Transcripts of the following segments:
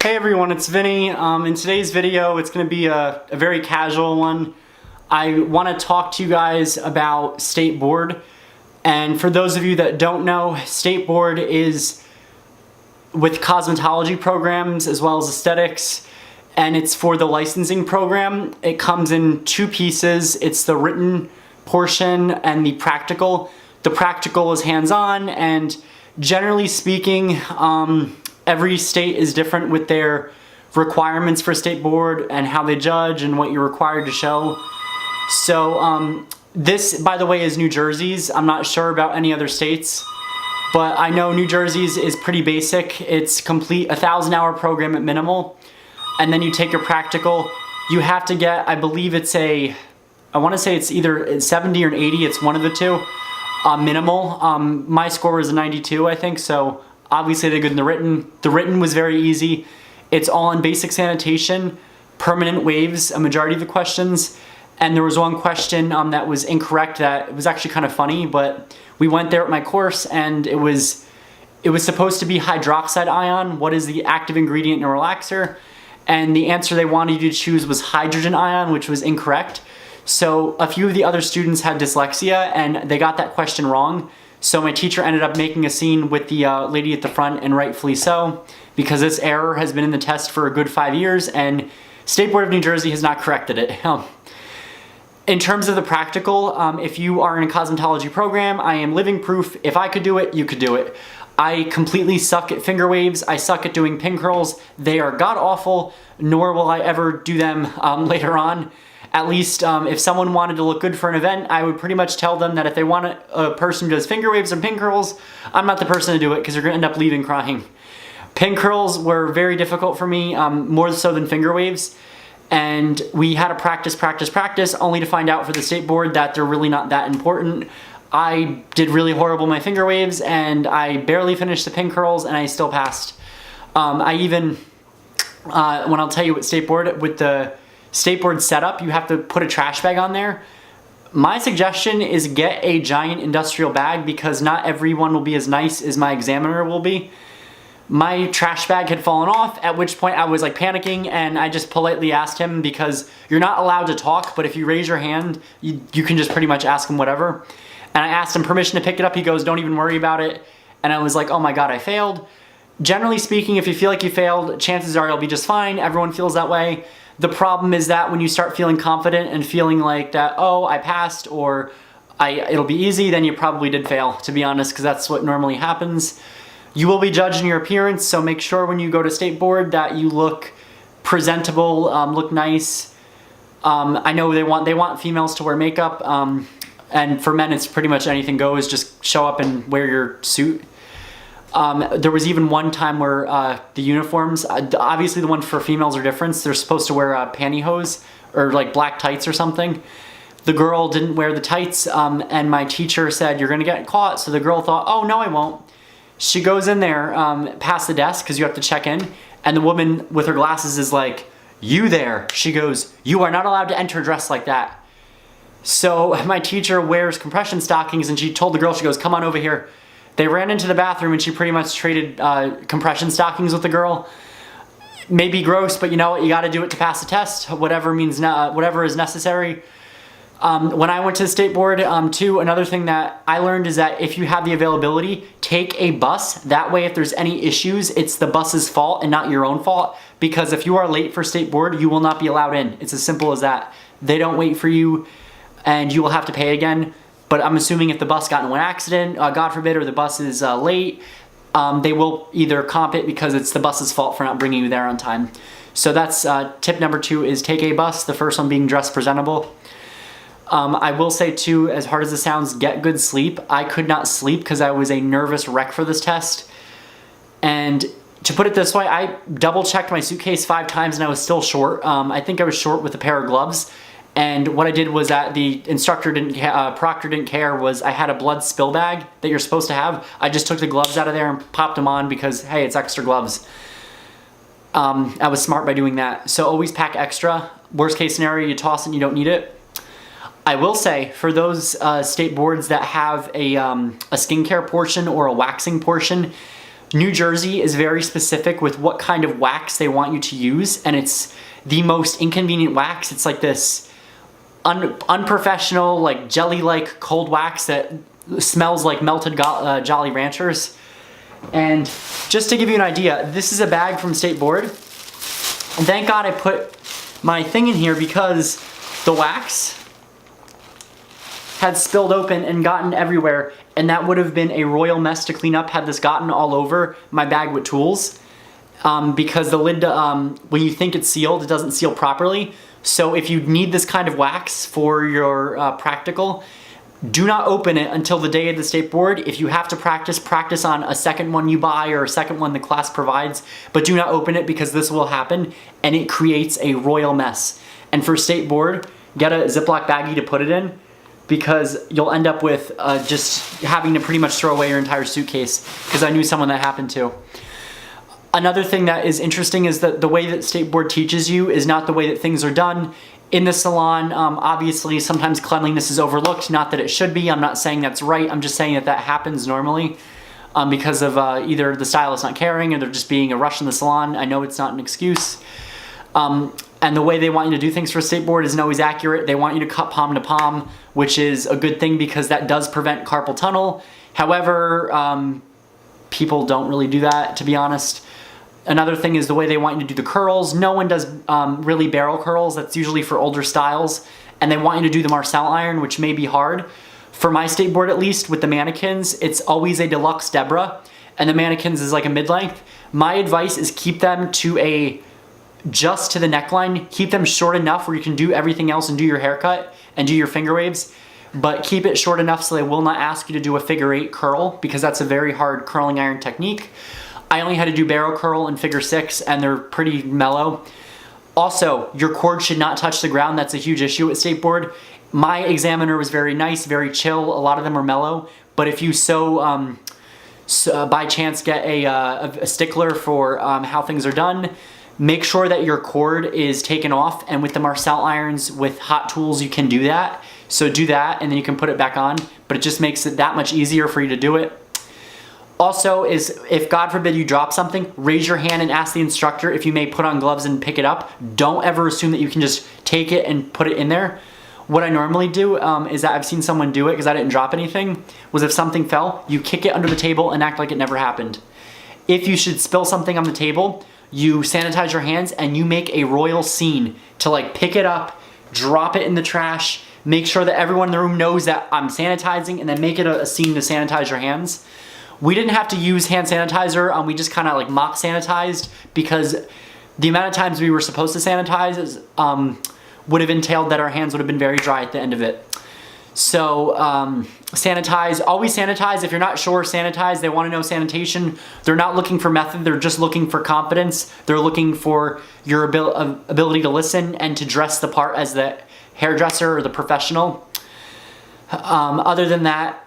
Hey everyone, it's Vinny. In today's video, it's going to be a very casual one. I want to talk to you guys about State Board. And for those of you that don't know, State Board is with cosmetology programs as well as aesthetics, and it's for the licensing program. It comes in two pieces. It's the written portion and the practical. The practical is hands-on, and generally speaking, every state is different with their requirements for State Board and how they judge and what you're required to show. So this, by the way, is New Jersey's. I'm not sure about any other states, but I know New Jersey's is pretty basic. It's complete 1,000-hour program at minimal, and then you take your practical. You have to get, I believe it's I want to say it's either 70 or an 80. It's one of the two. Minimal. My score was a 92, I think, so obviously they did good in the written. The written was very easy. It's all in basic sanitation, permanent waves, a majority of the questions. And there was one question that was incorrect that was actually kind of funny, but we went there at my course and it was supposed to be hydroxide ion. What is the active ingredient in a relaxer? And the answer they wanted you to choose was hydrogen ion, which was incorrect. So a few of the other students had dyslexia and they got that question wrong. So my teacher ended up making a scene with the lady at the front, and rightfully so, because this error has been in the test for a good 5 years and State Board of New Jersey has not corrected it. In terms of the practical, if you are in a cosmetology program, I am living proof. If I could do it, you could do it. I completely suck at finger waves. I suck at doing pin curls. They are god-awful, nor will I ever do them later on. At least if someone wanted to look good for an event, I would pretty much tell them that if they want a person who does finger waves and pin curls, I'm not the person to do it because you're going to end up leaving crying. Pin curls were very difficult for me, more so than finger waves. And we had to practice, only to find out for the State Board that they're really not that important. I did really horrible in my finger waves, and I barely finished the pin curls, and I still passed. I even, when I'll tell you what State Board, with the State Board setup, you have to put a trash bag on there. My suggestion is get a giant industrial bag because not everyone will be as nice as my examiner will be. My trash bag had fallen off, at which point I was like panicking, and I just politely asked him, because you're not allowed to talk, but if you raise your hand, you can just pretty much ask him whatever. And I asked him permission to pick it up. He goes, "Don't even worry about it." And I was like, oh my God, I failed. Generally speaking, if you feel like you failed, chances are you'll be just fine. Everyone feels that way. The problem is that when you start feeling confident and feeling like that, oh, I passed, or it'll be easy, then you probably did fail, to be honest, because that's what normally happens. You will be judged in your appearance, so make sure when you go to State Board that you look presentable, look nice. I know they want females to wear makeup, and for men it's pretty much anything goes. Just show up and wear your suit. There was even one time where the uniforms, obviously the ones for females are different. They're supposed to wear pantyhose or like black tights or something. The girl didn't wear the tights, and my teacher said, "You're gonna get caught." So the girl thought, "Oh no, I won't." She goes in there past the desk because you have to check in, and the woman with her glasses is like, "You there?" She goes, "You are not allowed to enter dressed like that." So my teacher wears compression stockings, and she told the girl, she goes, "Come on over here." They ran into the bathroom and she pretty much traded compression stockings with the girl. Maybe gross, but you know what? You got to do it to pass the test. Whatever is necessary. When I went to the State Board, too, another thing that I learned is that if you have the availability, take a bus. That way, if there's any issues, it's the bus's fault and not your own fault. Because if you are late for State Board, you will not be allowed in. It's as simple as that. They don't wait for you, and you will have to pay again. But I'm assuming if the bus got in an accident, God forbid, or the bus is late, they will either comp it because it's the bus's fault for not bringing you there on time. So that's tip number 2 is take a bus, the first one being dress presentable. I will say too, as hard as it sounds, get good sleep. I could not sleep because I was a nervous wreck for this test. And to put it this way, I double checked my suitcase 5 times and I was still short. I think I was short with a pair of gloves. And what I did was that the instructor proctor didn't care, was I had a blood spill bag that you're supposed to have. I just took the gloves out of there and popped them on because, hey, it's extra gloves. I was smart by doing that. So always pack extra. Worst case scenario, you toss it and you don't need it. I will say, for those State Boards that have a skincare portion or a waxing portion, New Jersey is very specific with what kind of wax they want you to use, and it's the most inconvenient wax. It's like this unprofessional, like jelly-like cold wax that smells like melted Jolly Ranchers. And just to give you an idea, this is a bag from State Board. And thank God I put my thing in here because the wax had spilled open and gotten everywhere, and that would have been a royal mess to clean up had this gotten all over my bag with tools. Because the lid, when you think it's sealed, it doesn't seal properly. So if you need this kind of wax for your practical, do not open it until the day of the State Board. If you have to practice on a second one you buy or a second one the class provides, but do not open it because this will happen and it creates a royal mess. And for State Board, get a Ziploc baggie to put it in because you'll end up with just having to pretty much throw away your entire suitcase, because I knew someone that happened to. Another thing that is interesting is that the way that State Board teaches you is not the way that things are done. In the salon, obviously, sometimes cleanliness is overlooked. Not that it should be. I'm not saying that's right. I'm just saying that that happens normally because of either the stylist not caring or there just being a rush in the salon. I know it's not an excuse. And the way they want you to do things for State Board isn't always accurate. They want you to cut palm to palm, which is a good thing because that does prevent carpal tunnel. However, people don't really do that, to be honest. Another thing is the way they want you to do the curls. No one does really barrel curls. That's usually for older styles. And they want you to do the Marcel iron, which may be hard. For my State Board, at least, with the mannequins, it's always a deluxe Deborah. And the mannequins is like a mid-length. My advice is keep them to just to the neckline. Keep them short enough where you can do everything else and do your haircut and do your finger waves. But keep it short enough so they will not ask you to do a figure 8 curl, because that's a very hard curling iron technique. I only had to do barrel curl and figure 6, and they're pretty mellow. Also, your cord should not touch the ground. That's a huge issue at State Board. My examiner was very nice, very chill. A lot of them are mellow. But if you by chance get a stickler for how things are done, make sure that your cord is taken off. And with the Marcel irons, with hot tools, you can do that. So do that, and then you can put it back on. But it just makes it that much easier for you to do it. Also, is if God forbid you drop something, raise your hand and ask the instructor if you may put on gloves and pick it up. Don't ever assume that you can just take it and put it in there. What I normally do is that I've seen someone do it because I didn't drop anything, was if something fell, you kick it under the table and act like it never happened. If you should spill something on the table, you sanitize your hands and you make a royal scene to like pick it up, drop it in the trash, make sure that everyone in the room knows that I'm sanitizing, and then make it a scene to sanitize your hands. We didn't have to use hand sanitizer, we just kind of like mock sanitized because the amount of times we were supposed to sanitize would have entailed that our hands would have been very dry at the end of it. So sanitize, always sanitize. If you're not sure, sanitize. They want to know sanitation. They're not looking for method, they're just looking for competence. They're looking for your ability to listen and to dress the part as the hairdresser or the professional. Other than that,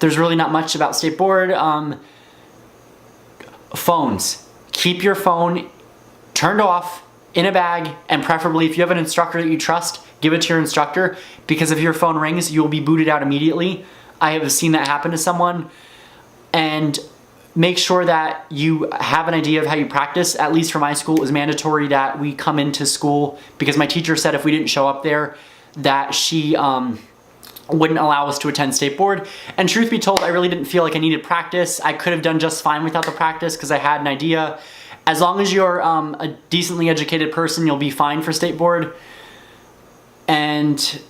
there's really not much about State Board. Phones. Keep your phone turned off in a bag, and preferably if you have an instructor that you trust, give it to your instructor, because if your phone rings, you'll be booted out immediately. I have seen that happen to someone. And make sure that you have an idea of how you practice. At least for my school, it was mandatory that we come into school, because my teacher said if we didn't show up there, that she wouldn't allow us to attend State Board. And truth be told, I really didn't feel like I needed practice. I could have done just fine without the practice because I had an idea. As long as you're a decently educated person, you'll be fine for State Board. And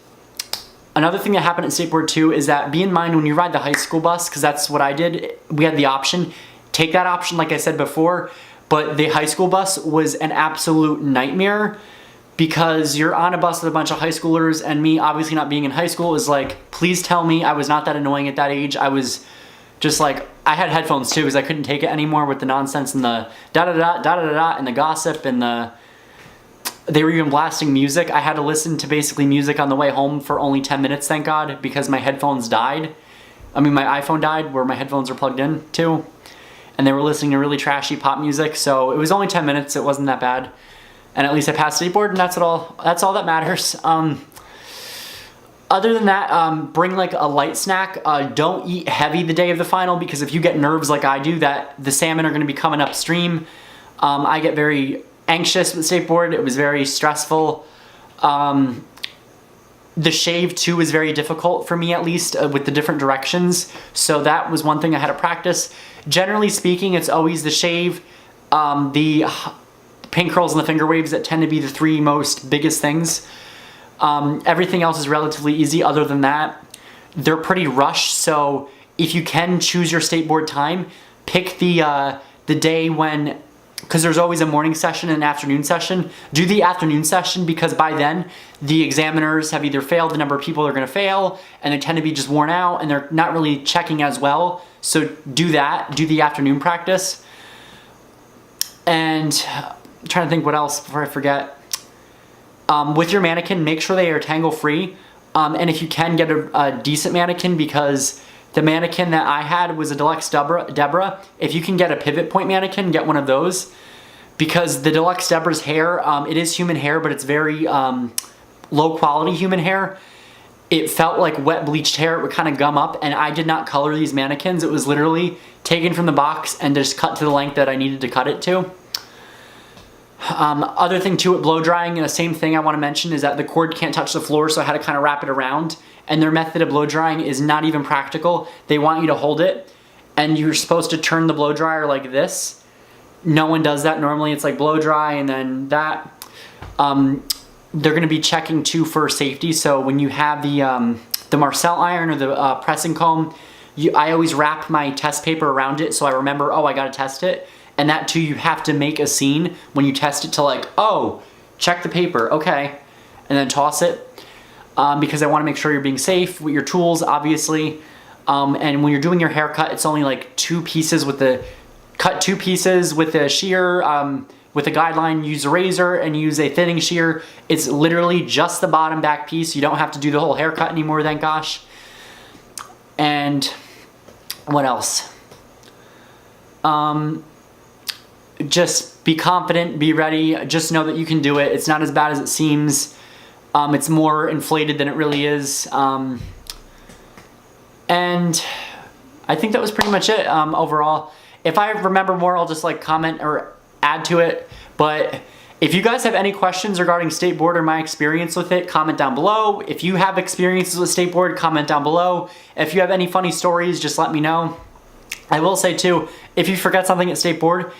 another thing that happened at State Board too is that be in mind when you ride the high school bus, because that's what I did, we had the option. Take that option like I said before, but the high school bus was an absolute nightmare, because you're on a bus with a bunch of high schoolers, and me obviously not being in high school is like, please tell me I was not that annoying at that age. I was just like, I had headphones too because I couldn't take it anymore with the nonsense and the da-da-da, and the gossip, and they were even blasting music. I had to listen to basically music on the way home for only 10 minutes, thank God, because my headphones died. I mean, my iPhone died where my headphones are plugged in to, and they were listening to really trashy pop music, so it was only 10 minutes, it wasn't that bad. And at least I passed State Board, and that's all that matters. Other than that, bring like a light snack. Don't eat heavy the day of the final, because if you get nerves like I do that the salmon are going to be coming upstream, I get very anxious with skateboard. It was very stressful. The shave too was very difficult for me, at least with the different directions. So that was one thing I had to practice. Generally speaking, it's always the shave, the pin curls and the finger waves that tend to be the three most biggest things. Everything else is relatively easy. Other than that, they're pretty rushed. So if you can choose your skateboard time, pick the day when, because there's always a morning session and an afternoon session. Do the afternoon session, because by then the examiners have either failed the number of people they're going to fail, and they tend to be just worn out and they're not really checking as well. So do that, do the afternoon practice. And I'm trying to think what else before I forget. With your mannequin, make sure they are tangle free. And if you can, get a decent mannequin, because the mannequin that I had was a Deluxe Deborah. If you can get a pivot point mannequin, get one of those. Because the Deluxe Deborah's hair, it is human hair, but it's very low quality human hair. It felt like wet bleached hair. It would kind of gum up, and I did not color these mannequins. It was literally taken from the box and just cut to the length that I needed to cut it to. Other thing too with blow drying, and the same thing I want to mention is that the cord can't touch the floor, so I had to kind of wrap it around. And their method of blow drying is not even practical. They want you to hold it, and you're supposed to turn the blow dryer like this. No one does that. Normally it's like blow dry and then that. They're going to be checking too for safety. So when you have the Marcel iron or the pressing comb, I always wrap my test paper around it, so I remember, oh, I got to test it. And that too, you have to make a scene when you test it to like, oh, check the paper, okay, and then toss it, because I want to make sure you're being safe with your tools, obviously. And when you're doing your haircut, it's only like 2 pieces with the, cut 2 pieces with a shear, with a guideline, use a razor and use a thinning shear. It's literally just the bottom back piece. You don't have to do the whole haircut anymore, thank gosh. And what else? Just be confident, be ready, just know that you can do it. It's not as bad as it seems. It's more inflated than it really is. And I think that was pretty much it overall. If I remember more, I'll just like comment or add to it. But if you guys have any questions regarding skateboard or my experience with it, comment down below. If you have experiences with skateboard, comment down below. If you have any funny stories, just let me know. I will say too, if you forget something at skateboard,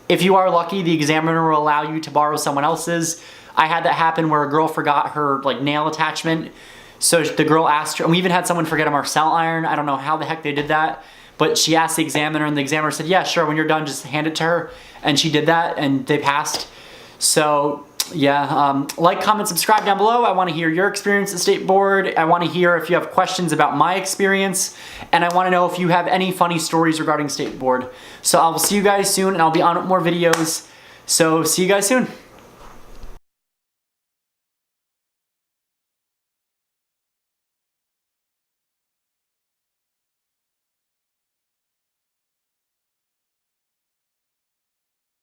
if you are lucky, the examiner will allow you to borrow someone else's. I had that happen where a girl forgot her like nail attachment. So the girl asked her, and we even had someone forget a Marcel iron. I don't know how the heck they did that, but she asked the examiner, and the examiner said, yeah, sure, when you're done, just hand it to her. And she did that, and they passed. So yeah, like, comment, subscribe down below. I want to hear your experience at skateboard. I want to hear if you have questions about my experience, and I want to know if you have any funny stories regarding skateboard. So I will see you guys soon, and I'll be on with more videos. So see you guys soon.